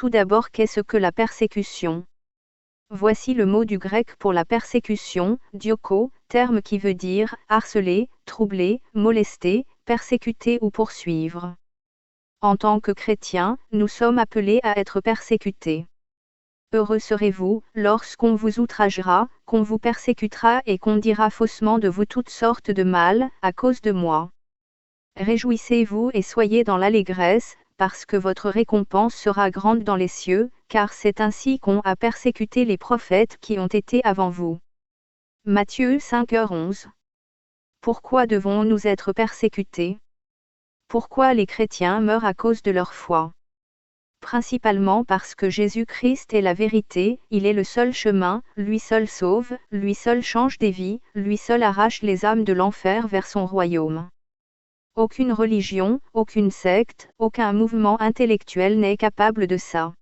tout d'abord qu'est-ce que la persécution. Voici le mot du grec pour la persécution, dioko, terme qui veut dire harceler, troubler, molester, persécuter ou poursuivre. En tant que chrétiens, nous sommes appelés à être persécutés. Heureux serez-vous, lorsqu'on vous outragera, qu'on vous persécutera et qu'on dira faussement de vous toutes sortes de mal, à cause de moi. Réjouissez-vous et soyez dans l'allégresse, parce que votre récompense sera grande dans les cieux, car c'est ainsi qu'on a persécuté les prophètes qui ont été avant vous. Matthieu 5h11. Pourquoi devons-nous être persécutés? Pourquoi les chrétiens meurent à cause de leur foi? Principalement parce que Jésus-Christ est la vérité, il est le seul chemin, lui seul sauve, lui seul change des vies, lui seul arrache les âmes de l'enfer vers son royaume. Aucune religion, aucune secte, aucun mouvement intellectuel n'est capable de ça.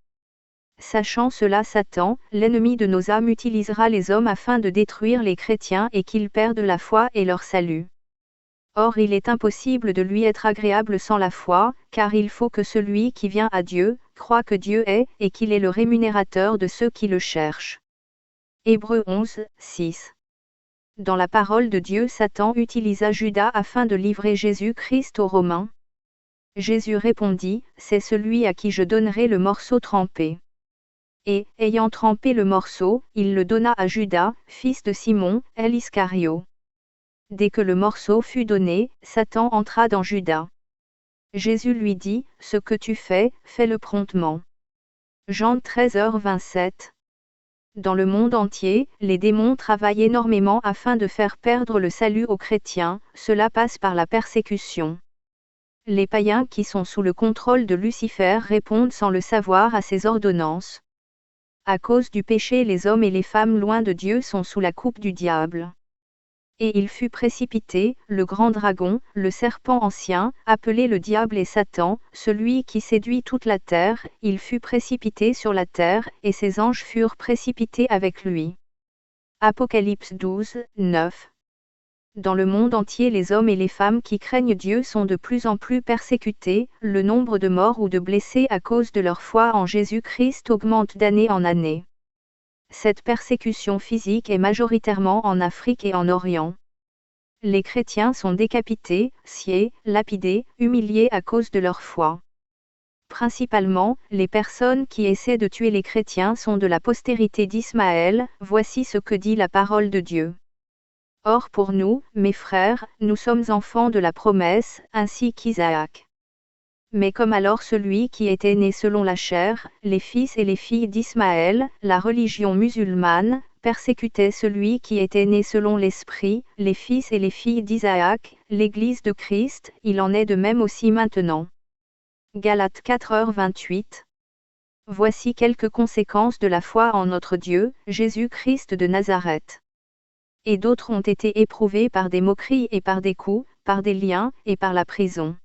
Sachant cela, Satan, l'ennemi de nos âmes, utilisera les hommes afin de détruire les chrétiens et qu'ils perdent la foi et leur salut. Or il est impossible de lui être agréable sans la foi, car il faut que celui qui vient à Dieu, croit que Dieu est, et qu'il est le rémunérateur de ceux qui le cherchent. Hébreux 11, 6. Dans la parole de Dieu, Satan utilisa Judas afin de livrer Jésus-Christ aux Romains. Jésus répondit, c'est celui à qui je donnerai le morceau trempé. Et, ayant trempé le morceau, il le donna à Judas, fils de Simon, l'Iscario. Dès que le morceau fut donné, Satan entra dans Judas. Jésus lui dit, ce que tu fais, fais-le promptement. Jean 13h27. Dans le monde entier, les démons travaillent énormément afin de faire perdre le salut aux chrétiens, cela passe par la persécution. Les païens qui sont sous le contrôle de Lucifer répondent sans le savoir à ses ordonnances. À cause du péché, les hommes et les femmes loin de Dieu sont sous la coupe du diable. Et il fut précipité, le grand dragon, le serpent ancien, appelé le diable et Satan, celui qui séduit toute la terre, il fut précipité sur la terre, et ses anges furent précipités avec lui. Apocalypse 12, 9. Dans le monde entier, les hommes et les femmes qui craignent Dieu sont de plus en plus persécutés, le nombre de morts ou de blessés à cause de leur foi en Jésus-Christ augmente d'année en année. Cette persécution physique est majoritairement en Afrique et en Orient. Les chrétiens sont décapités, sciés, lapidés, humiliés à cause de leur foi. Principalement, les personnes qui essaient de tuer les chrétiens sont de la postérité d'Ismaël, voici ce que dit la parole de Dieu. Or pour nous, mes frères, nous sommes enfants de la promesse, ainsi qu'Isaac. Mais comme alors celui qui était né selon la chair, les fils et les filles d'Ismaël, la religion musulmane, persécutait celui qui était né selon l'esprit, les fils et les filles d'Isaac, l'Église de Christ, il en est de même aussi maintenant. Galates 4h28. Voici quelques conséquences de la foi en notre Dieu, Jésus-Christ de Nazareth. Et d'autres ont été éprouvés par des moqueries et par des coups, par des liens, et par la prison.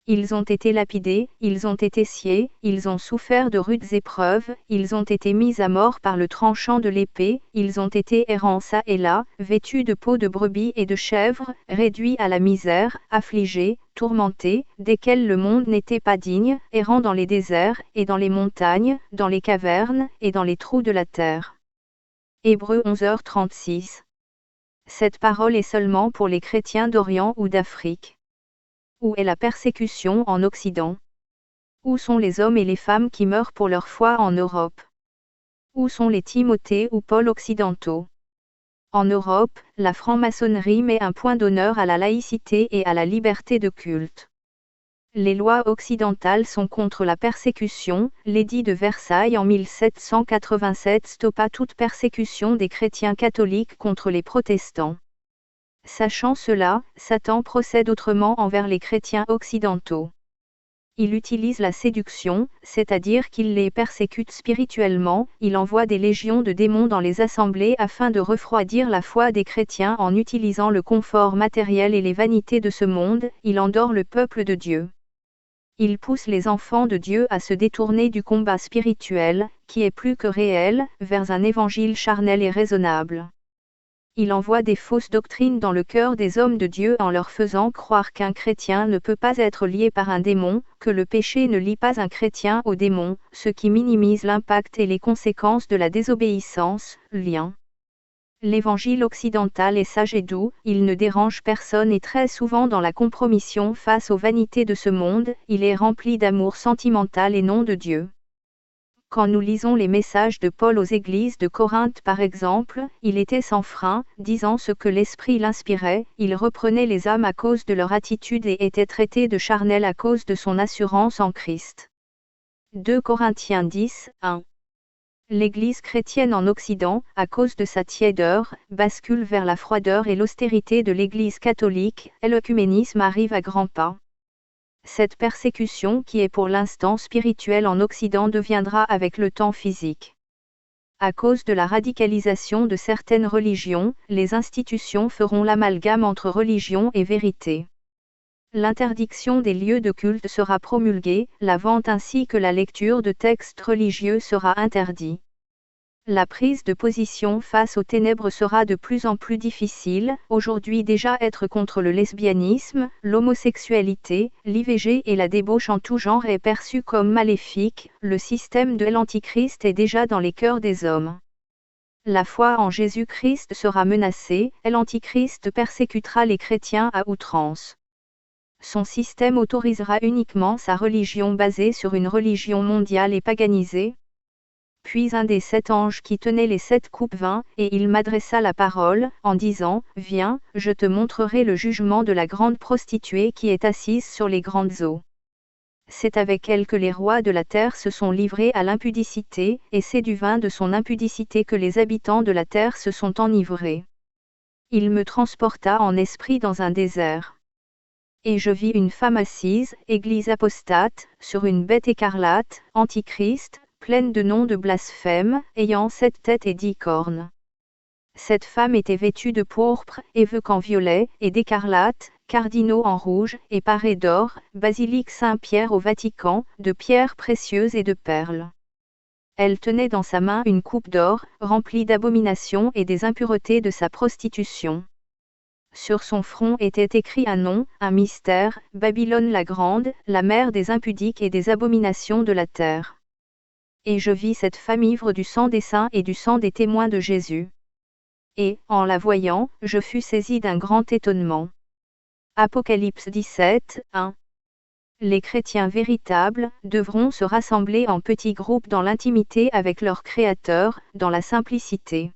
Ils ont été lapidés, ils ont été sciés, ils ont souffert de rudes épreuves, ils ont été mis à mort par le tranchant de l'épée, ils ont été errants çà et là, vêtus de peaux de brebis et de chèvres, réduits à la misère, affligés, tourmentés, desquels le monde n'était pas digne, errant dans les déserts, et dans les montagnes, dans les cavernes, et dans les trous de la terre. Hébreux 11h36. Cette parole est seulement pour les chrétiens d'Orient ou d'Afrique. Où est la persécution en Occident? Où sont les hommes et les femmes qui meurent pour leur foi en Europe? Où sont les Timothée ou Paul occidentaux? En Europe, la franc-maçonnerie met un point d'honneur à la laïcité et à la liberté de culte. Les lois occidentales sont contre la persécution, l'édit de Versailles en 1787 stoppa toute persécution des chrétiens catholiques contre les protestants. Sachant cela, Satan procède autrement envers les chrétiens occidentaux. Il utilise la séduction, c'est-à-dire qu'il les persécute spirituellement, il envoie des légions de démons dans les assemblées afin de refroidir la foi des chrétiens en utilisant le confort matériel et les vanités de ce monde, il endort le peuple de Dieu. Il pousse les enfants de Dieu à se détourner du combat spirituel, qui est plus que réel, vers un évangile charnel et raisonnable. Il envoie des fausses doctrines dans le cœur des hommes de Dieu en leur faisant croire qu'un chrétien ne peut pas être lié par un démon, que le péché ne lie pas un chrétien au démon, ce qui minimise l'impact et les conséquences de la désobéissance, lien. L'évangile occidental est sage et doux, il ne dérange personne et très souvent dans la compromission face aux vanités de ce monde, il est rempli d'amour sentimental et non de Dieu. Quand nous lisons les messages de Paul aux églises de Corinthe par exemple, il était sans frein, disant ce que l'Esprit l'inspirait, il reprenait les âmes à cause de leur attitude et était traité de charnel à cause de son assurance en Christ. 2 Corinthiens 10, 1. L'Église chrétienne en Occident, à cause de sa tiédeur, bascule vers la froideur et l'austérité de l'Église catholique, et l'œcuménisme arrive à grands pas. Cette persécution qui est pour l'instant spirituelle en Occident deviendra avec le temps physique. À cause de la radicalisation de certaines religions, les institutions feront l'amalgame entre religion et vérité. L'interdiction des lieux de culte sera promulguée, la vente ainsi que la lecture de textes religieux sera interdite. La prise de position face aux ténèbres sera de plus en plus difficile. Aujourd'hui déjà être contre le lesbianisme, l'homosexualité, l'IVG et la débauche en tout genre est perçu comme maléfique, le système de l'Antichrist est déjà dans les cœurs des hommes. La foi en Jésus-Christ sera menacée, et l'Antichrist persécutera les chrétiens à outrance. Son système autorisera uniquement sa religion basée sur une religion mondiale et paganisée. Puis un des 7 anges qui tenait les 7 coupes vint, et il m'adressa la parole, en disant, « Viens, je te montrerai le jugement de la grande prostituée qui est assise sur les grandes eaux. C'est avec elle que les rois de la terre se sont livrés à l'impudicité, et c'est du vin de son impudicité que les habitants de la terre se sont enivrés. » Il me transporta en esprit dans un désert. Et je vis une femme assise, église apostate, sur une bête écarlate, Antichrist, pleine de noms de blasphème, ayant 7 têtes et 10 cornes. Cette femme était vêtue de pourpre, évêque en violet, et d'écarlate, cardinaux en rouge, et parée d'or, basilique Saint-Pierre au Vatican, de pierres précieuses et de perles. Elle tenait dans sa main une coupe d'or, remplie d'abominations et des impuretés de sa prostitution. Sur son front était écrit un nom, un mystère, Babylone la grande, la mère des impudiques et des abominations de la terre. Et je vis cette femme ivre du sang des saints et du sang des témoins de Jésus. Et, en la voyant, je fus saisi d'un grand étonnement. Apocalypse 17, 1. Les chrétiens véritables devront se rassembler en petits groupes dans l'intimité avec leur Créateur, dans la simplicité.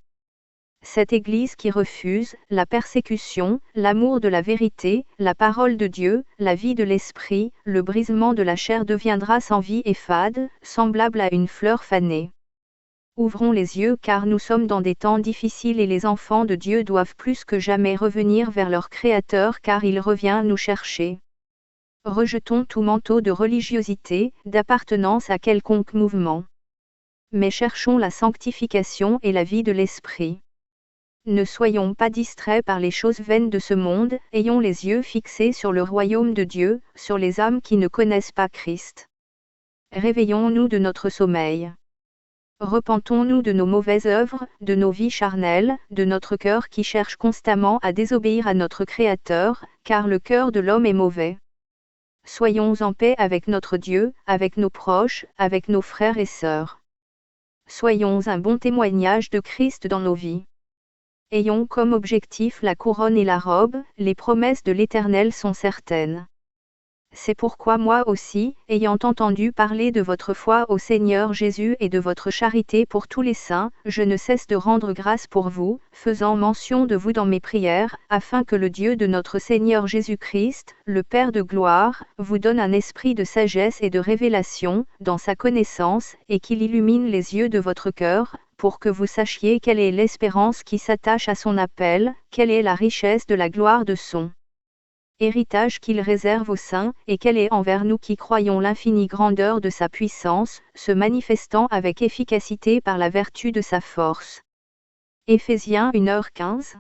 Cette Église qui refuse la persécution, l'amour de la vérité, la parole de Dieu, la vie de l'esprit, le brisement de la chair deviendra sans vie et fade, semblable à une fleur fanée. Ouvrons les yeux car nous sommes dans des temps difficiles et les enfants de Dieu doivent plus que jamais revenir vers leur Créateur car il revient nous chercher. Rejetons tout manteau de religiosité, d'appartenance à quelconque mouvement. Mais cherchons la sanctification et la vie de l'esprit. Ne soyons pas distraits par les choses vaines de ce monde, ayons les yeux fixés sur le royaume de Dieu, sur les âmes qui ne connaissent pas Christ. Réveillons-nous de notre sommeil. Repentons-nous de nos mauvaises œuvres, de nos vies charnelles, de notre cœur qui cherche constamment à désobéir à notre Créateur, car le cœur de l'homme est mauvais. Soyons en paix avec notre Dieu, avec nos proches, avec nos frères et sœurs. Soyons un bon témoignage de Christ dans nos vies. Ayons comme objectif la couronne et la robe, les promesses de l'Éternel sont certaines. C'est pourquoi moi aussi, ayant entendu parler de votre foi au Seigneur Jésus et de votre charité pour tous les saints, je ne cesse de rendre grâce pour vous, faisant mention de vous dans mes prières, afin que le Dieu de notre Seigneur Jésus-Christ, le Père de gloire, vous donne un esprit de sagesse et de révélation, dans sa connaissance, et qu'il illumine les yeux de votre cœur, pour que vous sachiez quelle est l'espérance qui s'attache à son appel, quelle est la richesse de la gloire de son héritage qu'il réserve aux saints, et quelle est envers nous qui croyons l'infinie grandeur de sa puissance, se manifestant avec efficacité par la vertu de sa force. Éphésiens 1h15